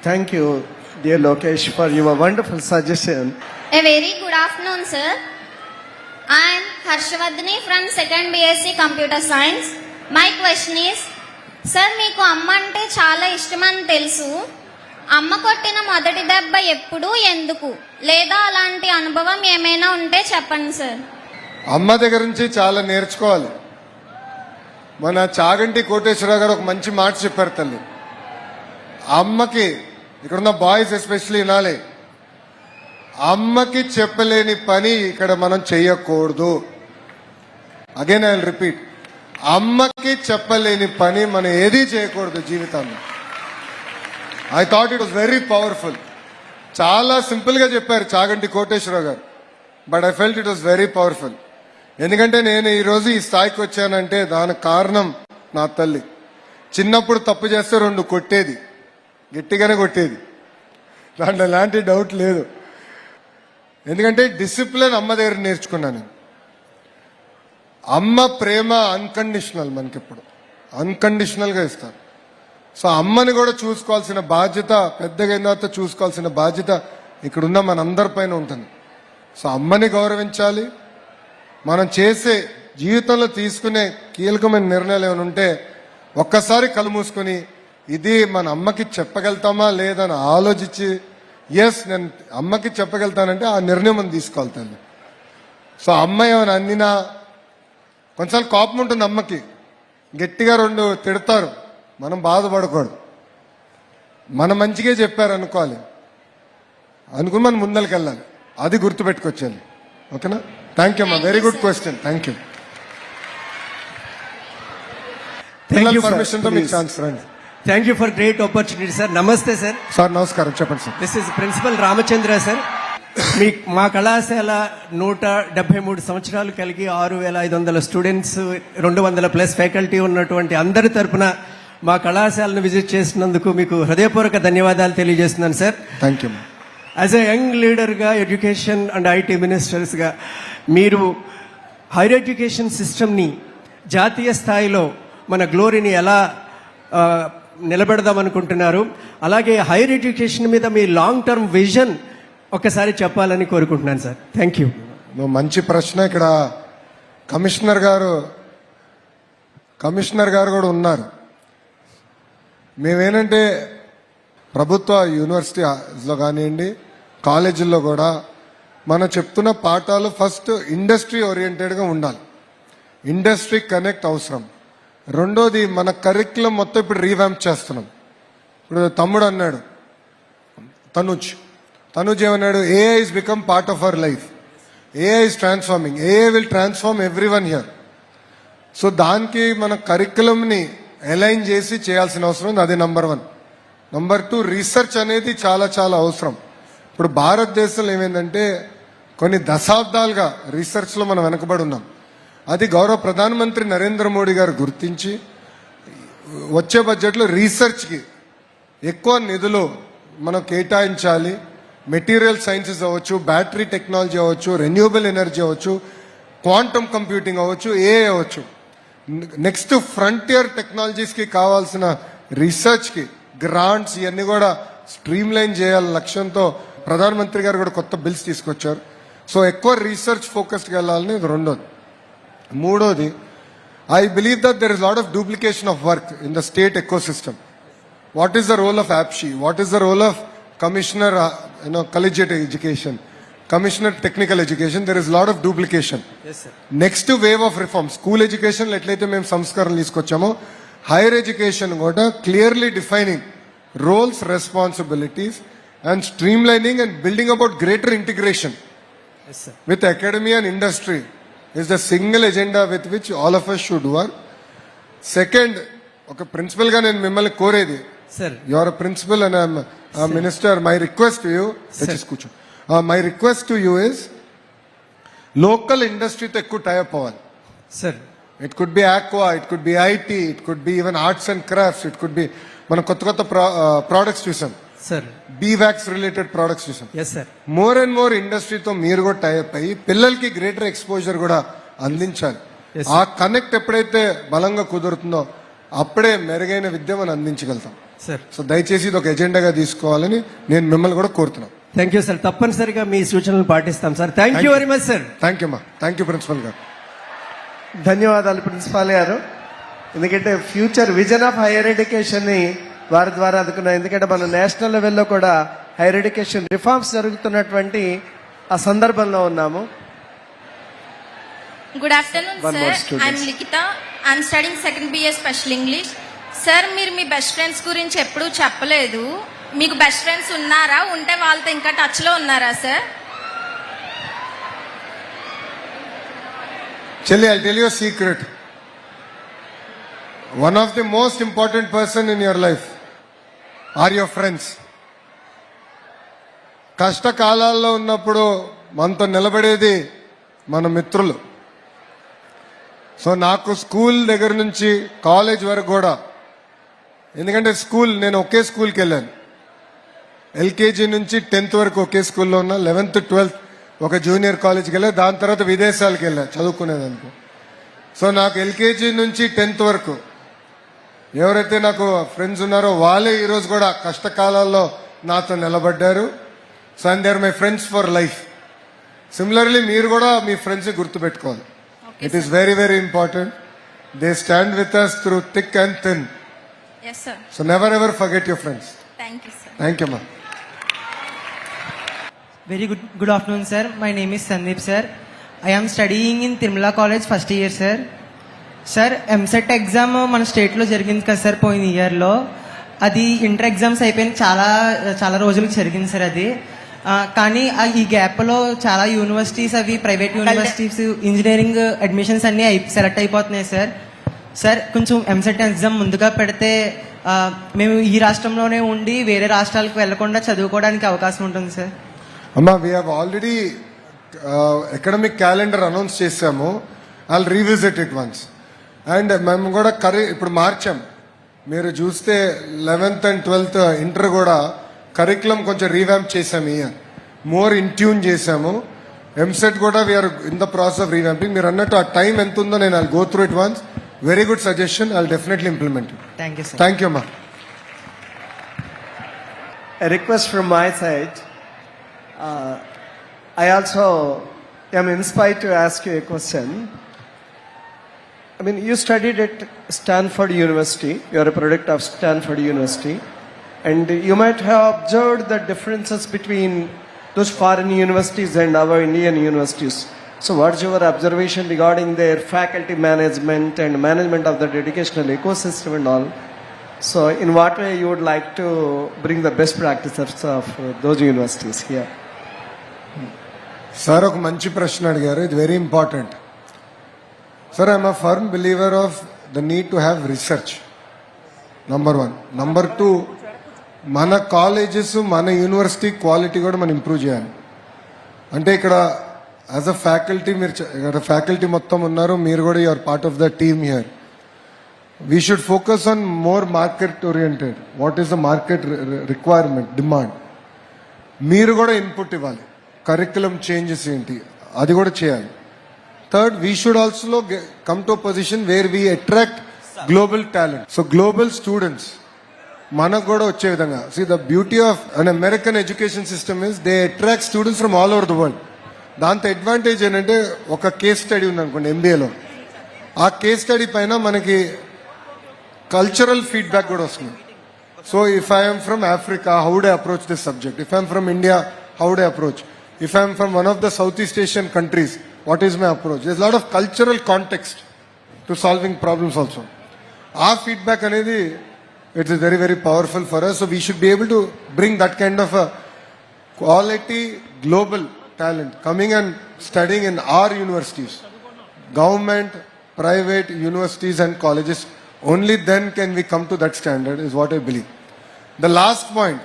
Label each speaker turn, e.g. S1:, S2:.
S1: Thank you, dear Lokesh, for your wonderful suggestion.
S2: A very good afternoon, sir. I am Harshvardhani from 2nd BSc Computer Science. My question is, sir, మీకు అమ్మ అంటే చాలా ఇష్టమని తెలుసు. అమ్మ కొట్టిన మొదటి దెబ్బ ఎప్పుడు, ఎందుకు? లేదా అలాంటి అనుభవం ఏమైనా ఉంటే చెప్పండి సార్.
S3: అమ్మ దగ్గర నుంచి చాలా నేర్చుకోవాలి. మన చాగంటి కోటేశ్వరరావు గారు ఒక మంచి మాట చెప్పారు తల్లి. అమ్మకి, ఇక్కడున్న బాయ్స్ ఎస్పెషల్లీ వినాలి, అమ్మకి చెప్పలేని పని ఇక్కడ మనం చెయ్యకూడదు. అగైన్ ఐ విల్ రిపీట్, అమ్మకి చెప్పలేని పని మనం ఏదీ చేయకూడదు జీవితంలో. I thought it was very powerful. చాలా సింపుల్ గా చెప్పారు చాగంటి కోటేశ్వరరావు గారు, but I felt it was very powerful. ఎందుకంటే నేను ఈరోజు ఈ స్థాయికి వచ్చానంటే దానికి కారణం నా తల్లి. చిన్నప్పుడు తప్పు చేస్తే 2 కొట్టేది, గట్టిగానే కొట్టేది, దాంట్లో ఎలాంటి డౌట్ లేదు. ఎందుకంటే డిసిప్లిన్ అమ్మ దగ్గర నేర్చుకున్నాను. అమ్మ ప్రేమ అన్కండిషనల్, మనకిప్పుడు అన్కండిషనల్గా ఇస్తారు. సో అమ్మని కూడా చూసుకోవాల్సిన బాధ్యత, పెద్దగా అయిన తర్వాత చూసుకోవాల్సిన బాధ్యత ఇక్కడున్న మనందరి పైన ఉంటుంది. సో అమ్మని గౌరవించాలి. మనం చేసే జీవితంలో తీసుకునే కీలకమైన నిర్ణయాలు ఏమైనా ఉంటే ఒక్కసారి కళ్ళు మూసుకొని ఇది మన అమ్మకి చెప్పగలుగుతామా లేదని ఆలోచించి, ఎస్ నేను అమ్మకి చెప్పగలుగుతానంటే ఆ నిర్ణయం మనం తీసుకోవాలి తల్లి. సో అమ్మ ఏమైనా అన్నినా కొంచెం కోపం ఉంటుంది అమ్మకి, గట్టిగా 2 తిడతారు, మనం బాధపడకూడదు. మన మంచిగా చెప్పారు అనుకోవాలి, అనుకుని మనం ముందరికి వెళ్ళాలి. అది గుర్తుపెట్టుకొచ్చాలి. ఓకేనా? థ్యాంక్ యూ అమ్మా, very good question. Thank you. Permission తో మీకు ఛాన్స్ రండి.
S4: Thank you for great opportunity sir. నమస్తే సార్.
S3: సార్ నమస్కారం, చెప్పండి sir.
S4: This is principal Ramachandra sir. మా కళాశాల 173 సంవత్సరాలు కలిగి 6500 స్టూడెంట్స్, 200+ ఫ్యాకల్టీ ఉన్నటువంటి అందరి తరపున మా కళాశాలను విజిట్ చేసినందుకు మీకు హృదయపూర్వక ధన్యవాదాలు తెలియజేస్తున్నాను sir.
S3: Thank you.
S4: As a young లీడర్గా, ఎడ్యుకేషన్ అండ్ ఐటీ మినిస్టర్స్గా మీరు హైయర్ ఎడ్యుకేషన్ సిస్టమ్ని జాతీయ స్థాయిలో మన గ్లోరీని ఎలా నిలబెడదాం అనుకుంటున్నారు, అలాగే హైయర్ ఎడ్యుకేషన్ మీద మీ లాంగ్ టర్మ్ విజన్ ఒకసారి చెప్పాలని కోరుకుంటున్నాను సార్. Thank you.
S3: మంచి ప్రశ్న. ఇక్కడ కమిషనర్ గారు కూడా ఉన్నారు. మేమేంటంటే ప్రభుత్వ యూనివర్సిటీలో కానివ్వండి, కాలేజీల్లో కూడా మనం చెప్తున్న పాఠాలు ఫస్ట్ ఇండస్ట్రీ ఓరియంటెడ్గా ఉండాలి. ఇండస్ట్రీ కనెక్ట్ అవసరం. రెండోది, మన కరిక్యులం మొత్తం ఇప్పుడు రీవ్యాంప్ చేస్తున్నాం. ఇప్పుడు తమ్ముడు అన్నాడు, తనుజ్ ఏమన్నాడు, AI is become part of our life. AI is transforming. AI will transform every one here. So దానికి మన కరిక్యులంని అలైన్ చేసి చేయాల్సిన అవసరం ఉంది. అది నెంబర్ 1. నెంబర్ 2, రీసెర్చ్ అనేది చాలా చాలా అవసరం. ఇప్పుడు భారతదేశంలో ఏమైందంటే కొన్ని దశాబ్దాలుగా రీసెర్చ్లో మనం వెనకబడి ఉన్నాం. అది గౌరవ ప్రధానమంత్రి నరేంద్ర మోడీ గారు గుర్తించి వచ్చే బడ్జెట్లో రీసెర్చ్కి ఎక్కువ నిధులు మనం కేటాయించాలి. మెటీరియల్ సైన్సెస్ అవ్వచ్చు, బ్యాటరీ టెక్నాలజీ అవ్వచ్చు, రెన్యూవబుల్ ఎనర్జీ అవ్వచ్చు, క్వాంటమ్ కంప్యూటింగ్ అవ్వచ్చు, ఏఐ అవ్వచ్చు. నెక్స్ట్ ఫ్రంటియర్ టెక్నాలజీస్కి కావాల్సిన రీసెర్చ్కి గ్రాంట్స్ ఇవన్నీ కూడా స్ట్రీమ్ లైన్ చేయాలి లక్ష్యంతో ప్రధానమంత్రి గారు కూడా కొత్త బిల్స్ తీసుకొచ్చారు. సో ఎక్కువ రీసెర్చ్ ఫోకస్డ్కి వెళ్ళాలని ఇది రెండోది. మూడోది, I believe that there is lot of duplication of work in the state ecosystem. What is the role of APSCHE? What is the role of commissioner collegiate education, commissioner technical education? There is a lot of duplication.
S4: Yes sir.
S3: Next wave of reform, school education ఎట్లయితే మేము సంస్కరణలు తీసుకొచ్చామో, higher education కూడా clearly defining roles, responsibilities and streamlining and building about greater integration with academia and industry is the single agenda with which all of us should work. Second, ఒక principal గా నేను మిమ్మల్ని కోరేది,
S4: sir,
S3: you are a principal and I'm a minister. My request to you, my request to you is local industry తో ఎక్కువ tie up అవ్వాలి.
S4: sir,
S3: it could be aqua, it could be IT, it could be even arts and crafts, it could be మనం కొత్త products చూసాం.
S4: sir,
S3: bee wax related products చూసాం.
S4: yes sir.
S3: More and more ఇండస్ట్రీతో మీరు కూడా tie up అయ్యి పిల్లలకి గ్రేటర్ ఎక్స్పోజర్ కూడా అందించాలి. ఆ కనెక్ట్ ఎప్పుడైతే బలంగా కుదురుతుందో అప్పుడే మెరుగైన విద్య మనం అందించగలుగుతాం.
S4: సార్
S3: సో దయచేసి ఇది ఒక ఎజెండాగా తీసుకోవాలని నేను మిమ్మల్ని కూడా కోరుతున్నాను.
S4: థ్యాంక్ యూ సార్, తప్పనిసరిగా మీ సూచనలు పాటిస్తాం sir. Thank you very much sir.
S3: Thank you అమ్మా, థ్యాంక్ యూ ప్రిన్సిపల్ గారు.
S1: ధన్యవాదాలు ప్రిన్సిపాల్ గారు. ఎందుకంటే ఫ్యూచర్ విజన్ ఆఫ్ హైయర్ ఎడ్యుకేషన్ని వారి ద్వారా అందుకున్నాం. ఎందుకంటే మన నేషనల్ లెవెల్లో కూడా హైయర్ ఎడ్యుకేషన్ రిఫార్మ్స్ జరుగుతున్నటువంటి ఆ సందర్భంలో ఉన్నాము.
S5: Good afternoon
S1: One more
S5: sir,
S1: student.
S5: I'm Likhitha, I'm studying second BA special English. Sir, మీరు మీ బెస్ట్ ఫ్రెండ్స్ గురించి ఎప్పుడూ చెప్పలేదు. మీకు బెస్ట్ ఫ్రెండ్స్ ఉన్నారా? ఉంటే వాళ్ళతో ఇంకా టచ్ లో ఉన్నారా sir?
S3: Chelli, I'll tell you a secret. One of the most important person in your life are your friends. కష్టకాలాల్లో ఉన్నప్పుడు మనతో నిలబడేది మన మిత్రులు. సో నాకు స్కూల్ దగ్గర నుంచి కాలేజ్ వరకు కూడా, ఎందుకంటే నేను ఒకే స్కూల్కి వెళ్ళాను. ఎల్కేజీ నుంచి 10th వరకు ఒకే స్కూల్లో ఉన్నా. 11th 12th ఒక జూనియర్ కాలేజ్కి వెళ్ళా. దాని తర్వాత విదేశాలకు వెళ్ళా చదువుకునేదానికి. సో నాకు ఎల్కేజీ నుంచి 10th వరకు ఎవరైతే నాకు ఫ్రెండ్స్ ఉన్నారో వాళ్ళే ఈరోజు కూడా కష్టకాలాల్లో నాతో నిలబడ్డారు. So and they are my friends for life. Similarly మీరు కూడా మీ ఫ్రెండ్స్ గుర్తుపెట్టుకోవాలి. It is very very important. They stand with us through thick and thin.
S5: Yes sir,
S3: so never ever forget your friends.
S5: Thank you sir.
S3: Thank you అమ్మా.
S6: Very good afternoon, sir. My name is Sandeep, sir. I am studying in Tirumala College first year, sir. Sir, MSET exam మన స్టేట్లో జరిగింది కదా sir పోయిన ఇయర్లో. అది inter exams అయిపోయిన చాలా రోజులకు జరిగింది సార్ అది. కానీ ఈ గ్యాప్లో చాలా యూనివర్సిటీస్ అవి ప్రైవేట్ యూనివర్సిటీస్ ఇంజనీరింగ్ అడ్మిషన్స్ అన్నీ సెలెక్ట్ అయిపోతున్నాయి సార్. సార్, కొంచెం ఎంసెట్ ఎగ్జామ్ ముందుగా పెడితే మేము ఈ రాష్ట్రంలోనే ఉండి వేరే రాష్ట్రాలకు వెళ్లకుండా చదువుకోవడానికి అవకాశం ఉంటుంది సార్.
S3: అమ్మా, we have already academic calendar announce చేశాము. I'll revisit it once. And మేము కూడా ఇప్పుడు మార్చాం. మీరు చూస్తే 11th and 12th ఇంటర్ కూడా కరికులం కొంచెం రీవ్యాంప్ చేశాము. ఇయర్ మోర్ ఇన్ ట్యూన్ చేశాము. ఎంసెట్ కూడా we're in the process of revamping. మీరు అన్నట్టు ఆ టైం ఎంత ఉందో నేను I'll go through it once. Very good suggestion. I'll definitely implement.
S6: Thank you sir.
S3: Thank you అమ్మా.
S1: A request from my side. I also am inspired to ask you a question. I mean, you studied at Stanford University. You are a product of Stanford University. And you might have observed the differences between those foreign universities and our Indian universities. So what's your observation regarding their faculty management and management of the educational ecosystem and all? So in what way you would like to bring the best practices of those universities here?
S3: Sir, ఒక మంచి ప్రశ్న అడిగారు. ఇది very important. Sir, I'm a firm believer of the need to have research. Number 1. Number 2, మన colleges మన university quality కూడా మనం improve చేయాలి. అంటే ఇక్కడ యాజ్ అ ఫ్యాకల్టీ ఇక్కడ ఫ్యాకల్టీ మొత్తం ఉన్నారు. మీరు కూడా you're part of the team here. We should focus on more market oriented. What is the market requirement, demand. మీరు కూడా ఇన్పుట్ ఇవ్వాలి. కరికులం చేంజెస్ ఏంటి అది కూడా చేయాలి. Third, we should also come to position where we attract global talent. So global students మనకు కూడా వచ్చే విధంగా. See the beauty of an American education system is they attract students from all over the world. దాంతో advantage ఏంటంటే ఒక case study ఉందనుకోండి ఎంబీఏలో, ఆ case study పైన మనకి కల్చరల్ ఫీడ్బ్యాక్ కూడా వస్తుంది. So if I'm from Africa, how would I approach this subject? If I'm from India, how would I approach? If I am from one of the Southeast Asian countries, what is my approach? There's a lot of cultural context to solving problems also. Our feedback anedi, it is very, very powerful for us. So we should be able to bring that kind of a quality global talent coming and studying in our universities. Government, private universities and colleges, only then can we come to that standard is what I believe. The last point,